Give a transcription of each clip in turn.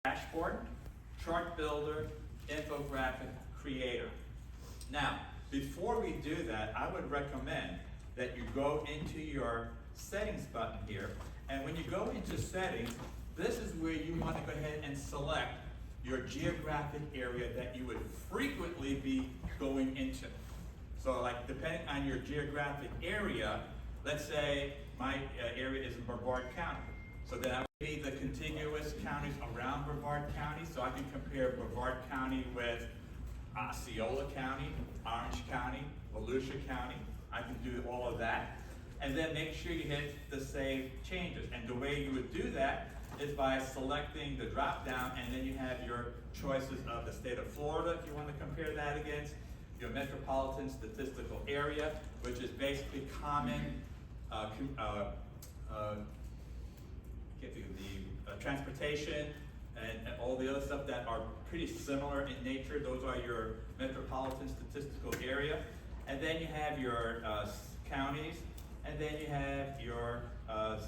dashboard, chart builder, infographic creator. Now, before we do that, I would recommend that you go into your settings button here, and when you go into settings, this is where you want to go ahead and select your geographic area that you would frequently be going into. So like depending on your geographic area, let's say my area is in Brevard County. So then I would be the contiguous counties around Brevard County, so I can compare Brevard County with Osceola County, Orange County, Volusia County. I can do all of that. And then make sure you hit the Save Changes. And the way you would do that is by selecting the drop down, and then you have your choices of the state of Florida if you want to compare that against your metropolitan statistical area, which is basically common transportation and all the other stuff that are pretty similar in nature. Those are your metropolitan statistical area. And then you have your counties, and then you have your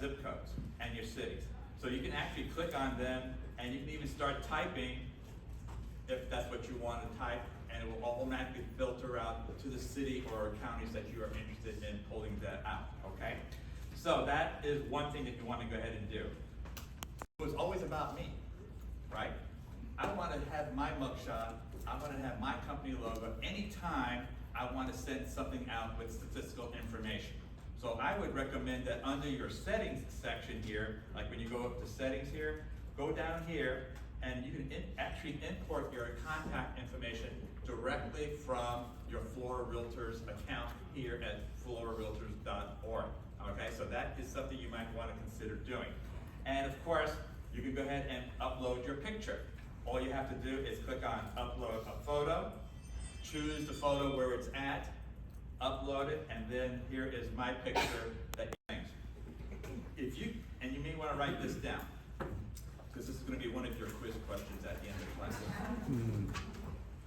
zip codes and your cities. So you can actually click on them, and you can even start typing if that's what you want to type, and it will automatically filter out to the city or counties that you are interested in pulling that out, okay? So that is one thing that you want to go ahead and do. It was always about me, right? I want to have my mugshot, I want to have my company logo anytime I want to send something out with statistical information. So I would recommend that under your settings section here, like when you go up to settings here, go down here, and you can actually import your contact information directly from your Flora Realtors account here at florarealtors.org. Okay, so that is something you might want to consider doing. And of course, you can go ahead and upload your picture. All you have to do is click on upload a photo, choose the photo where it's at, upload it, and then here is my picture that you think. And you may want to write this down, because this is going to be one of your quiz questions at the end of the class.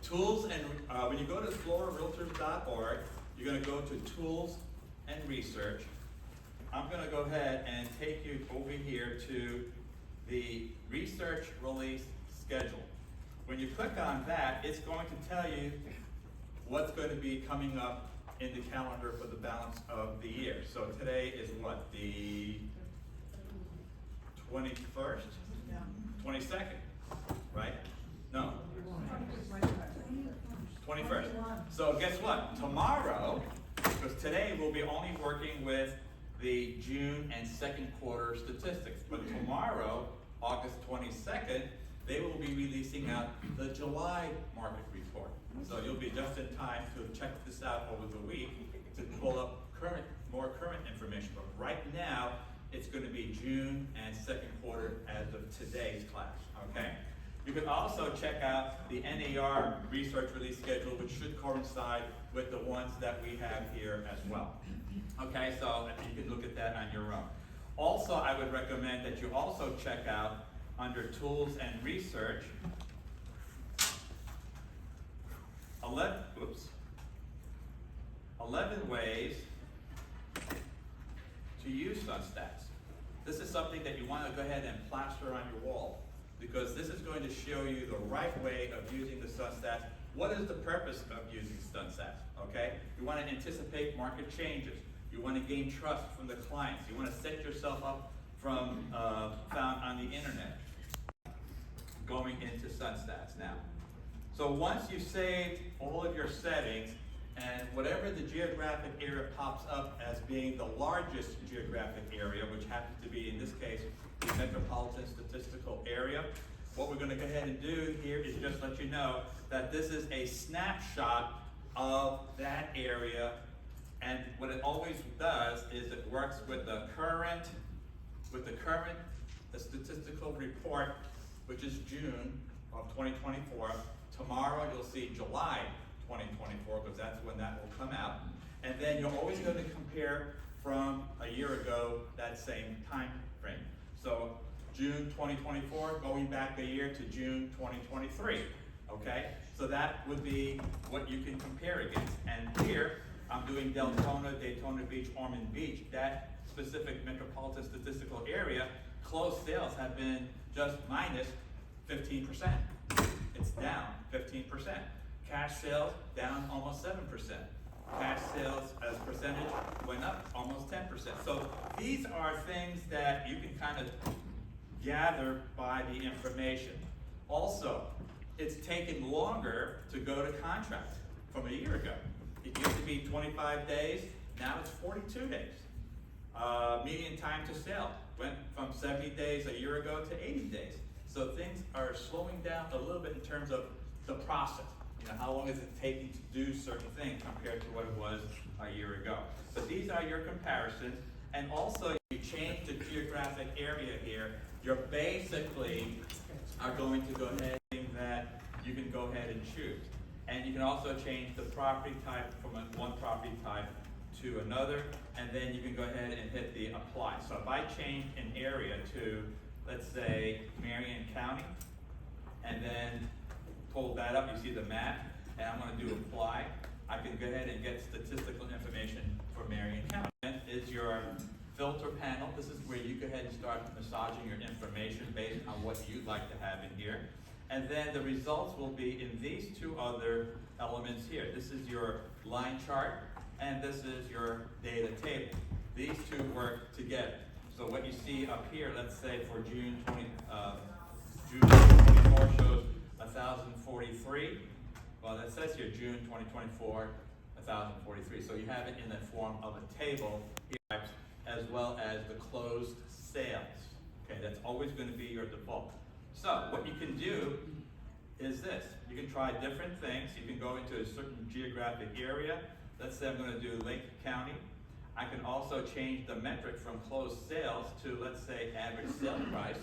Tools and, when you go to florarealtors.org, you're going to go to Tools and Research. I'm going to go ahead and take you over here to the Research Release Schedule. When you click on that, it's going to tell you what's going to be coming up in the calendar for the balance of the year. So today is what, the 21st? 22nd, right? No. 21st. So guess what? Tomorrow, because today we'll be only working with the June and second quarter statistics, but tomorrow, August 22nd, they will be releasing out the July market report. So you'll be just in time to check this out over the week to pull up more current information. But right now, it's going to be June and second quarter as of today's class, okay? You can also check out the NAR research release schedule, which should coincide with the ones that we have here as well. Okay, so you can look at that on your own. Also, I would recommend that you also check out under Tools and Research, 11 ways to use sunstats. This is something that you want to go ahead and plaster on your wall, because this is going to show you the right way of using the sunstats. What is the purpose of using sunstats? Okay, you want to anticipate market changes. You want to gain trust from the clients. You want to set yourself up from found on the internet. Going into sunstats now. So once you've saved all of your settings, and whatever the geographic area pops up as being the largest geographic area, which happens to be, in this case, the metropolitan statistical area, what we're going to go ahead and do here is just let you know that this is a snapshot of that area, and what it always does is it works with the current statistical report, which is June of 2024. Tomorrow you'll see July 2024, because that's when that will come out. And then you're always going to compare from a year ago, that same time frame. So June 2024, going back a year to June 2023, okay? So that would be what you can compare against. And here, I'm doing Deltona, Daytona Beach, Ormond Beach. That specific metropolitan statistical area, closed sales have been just minus 15%. It's down 15%. Cash sales down almost 7%. Cash sales as a percentage went up almost 10%. So these are things that you can kind of gather by the information. Also, it's taken longer to go to contract from a year ago. It used to be 25 days, now it's 42 days. Median time to sell went from 70 days a year ago to 80 days. So things are slowing down a little bit in terms of the process. You know, how long is it taking to do certain things compared to what it was a year ago. But these are your comparisons. And also, you change the geographic area here, you're basically are going to go ahead and that you can go ahead and choose. And you can also change the property type from one property type to another, and then you can go ahead and hit the apply. So if I change an area to, let's say, Marion County, and then pull that up, you see the map, and I'm going to do apply, I can go ahead and get statistical information for Marion County. And is your filter panel. This is where you go ahead and start massaging your information based on what you'd like to have in here. And then the results will be in these two other elements here. This is your line chart, and this is your data table. These two work together. So what you see up here, let's say for June 2024 shows 1,043. Well, that says here June 2024, 1,043. So you have it in the form of a table here, as well as the closed sales. Okay, that's always going to be your default. So what you can do is this. You can try different things. You can go into a certain geographic area. Let's say I'm going to do Lake County. I can also change the metric from closed sales to, let's say, average sale price.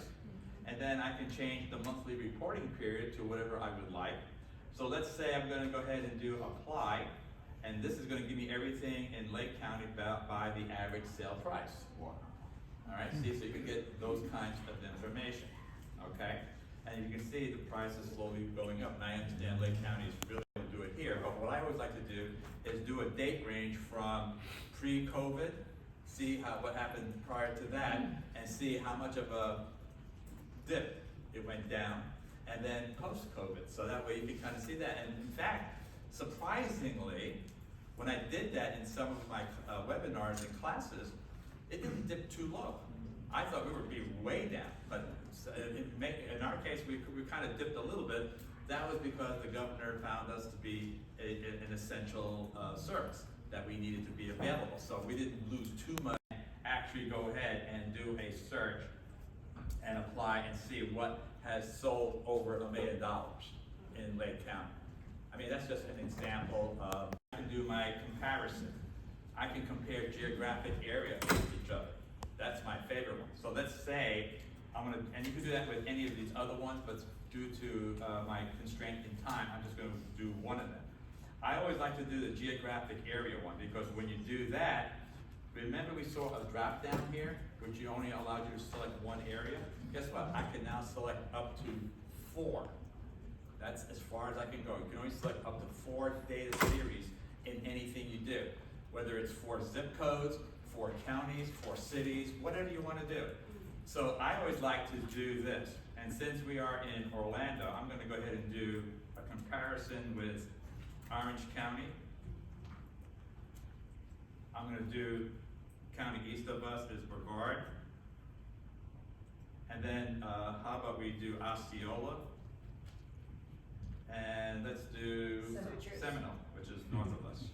And then I can change the monthly reporting period to whatever I would like. So let's say I'm going to go ahead and do apply. And this is going to give me everything in Lake County by the average sale price. All right, see, so you can get those kinds of information. Okay, and you can see the price is slowly going up. And I understand Lake County is really going to do it here, but what I always like to do is do a date range from pre-COVID, see what happened prior to that, and see how much of a dip it went down, and then post-COVID. So that way you can kind of see that. And in fact, surprisingly, when I did that in some of my webinars and classes, it didn't dip too low. I thought we would be way down, but in our case, we kind of dipped a little bit. That was because the governor found us to be an essential service that we needed to be available. So we didn't lose too much. Actually go ahead and do a search and apply and see what has sold over $1 million in Lake County. I mean, that's just an example of, I can do my comparison. I can compare geographic areas with each other. That's my favorite one. So let's say, and you can do that with any of these other ones, but due to my constraint in time, I'm just going to do one of them. I always like to do the geographic area one, because when you do that, remember we saw a drop down here, which you only allowed you to select one area? Guess what? I can now select up to 4. That's as far as I can go. You can only select up to 4 data series in anything you do, whether it's 4 zip codes, 4 counties, 4 cities, whatever you want to do. So I always like to do this. And since we are in Orlando, I'm going to go ahead and do a comparison with Orange County. I'm going to do county east of us is Brevard. And then how about we do Osceola? And let's do Seminole, which is north of us.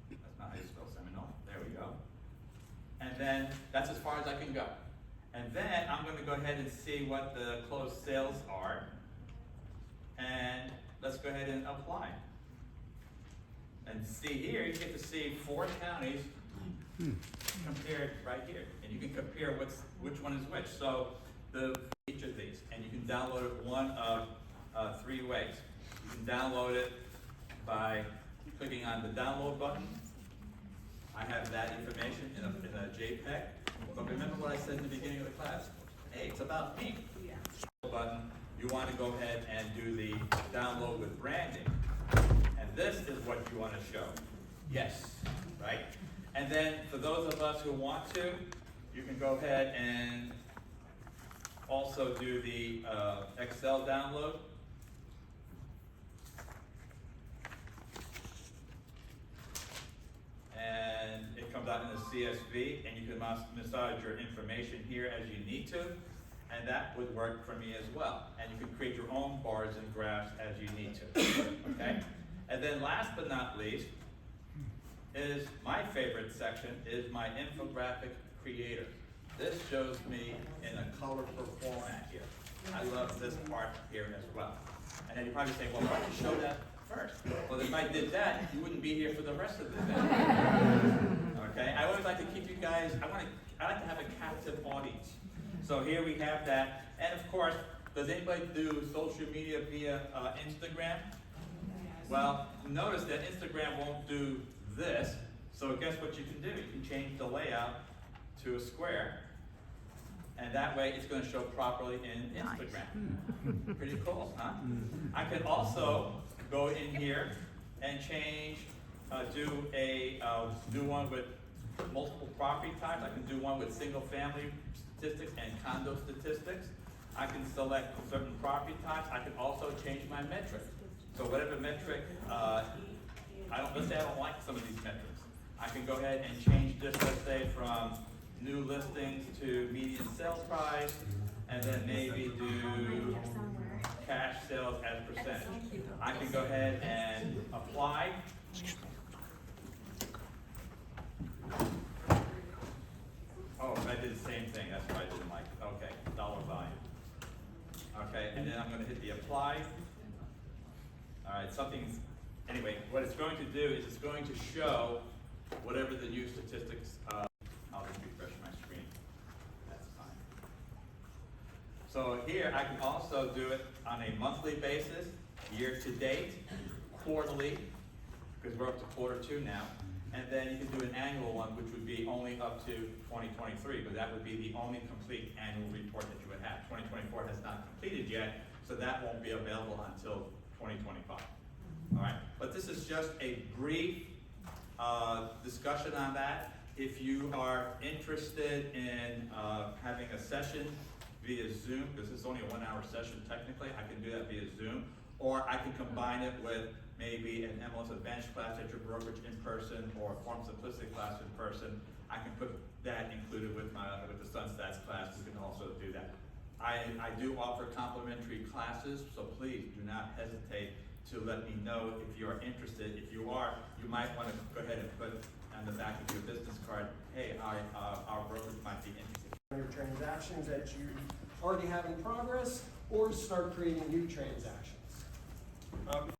That's not how you spell Seminole. There we go. And then that's as far as I can go. And then I'm going to go ahead and see what the closed sales are. And let's go ahead and apply. And see here, you get to see 4 counties compared right here. And you can compare which one is which. So each of these. And you can download it one of 3 ways. You can download it by clicking on the download button. I have that information in a JPEG. But remember what I said in the beginning of the class? Hey, it's about me. Yeah. Button. You want to go ahead and do the download with branding. And this is what you want to show. Yes, right? And then for those of us who want to, you can go ahead and also do the Excel download. And it comes out in a CSV, and you can massage your information here as you need to, and that would work for me as well. And you can create your own bars and graphs as you need to, okay? And then last but not least, is my favorite section, is my infographic creator. This shows me in a colorful format here. I love this part here as well. And then you probably say, well, why don't you show that first? Well, if I did that, you wouldn't be here for the rest of the day. Okay, I always like to keep you guys, I like to have a captive audience. So here we have that. And of course, does anybody do social media via Instagram? Well, notice that Instagram won't do this. So guess what you can do? You can change the layout to a square. And that way it's going to show properly in Instagram. Pretty cool, huh? I can also go in here and change, do one with multiple property types. I can do one with single family statistics and condo statistics. I can select certain property types. I can also change my metric. So whatever metric, let's say I don't like some of these metrics. I can go ahead and change this, let's say, from new listings to median sales price, and then maybe do cash sales as percentage. I can go ahead and apply. Oh, I did the same thing, that's why I didn't like it. Okay, dollar volume. Okay, and then I'm going to hit the apply. All right, anyway, what it's going to do is it's going to show whatever the new statistics, I'll just refresh my screen. That's fine. So here I can also do it on a monthly basis, year to date, quarterly, because we're up to Q2 now, and then you can do an annual one, which would be only up to 2023, but that would be the only complete annual report that you would have. 2024 has not completed yet, so that won't be available until 2025. All right, but this is just a brief discussion on that. If you are interested in having a session via Zoom, because this is only a 1 hour session technically, I can do that via Zoom, or I can combine it with maybe an MLS Advanced class at your brokerage in person, or a Form Simplicity class in person. I can put that included with the sunstats class. We can also do that. I do offer complimentary classes, so please do not hesitate to let me know if you are interested. If you are, you might want to go ahead and put on the back of your business card, hey, our brokerage might be interested. Your transactions that you already have in progress, or start creating new transactions.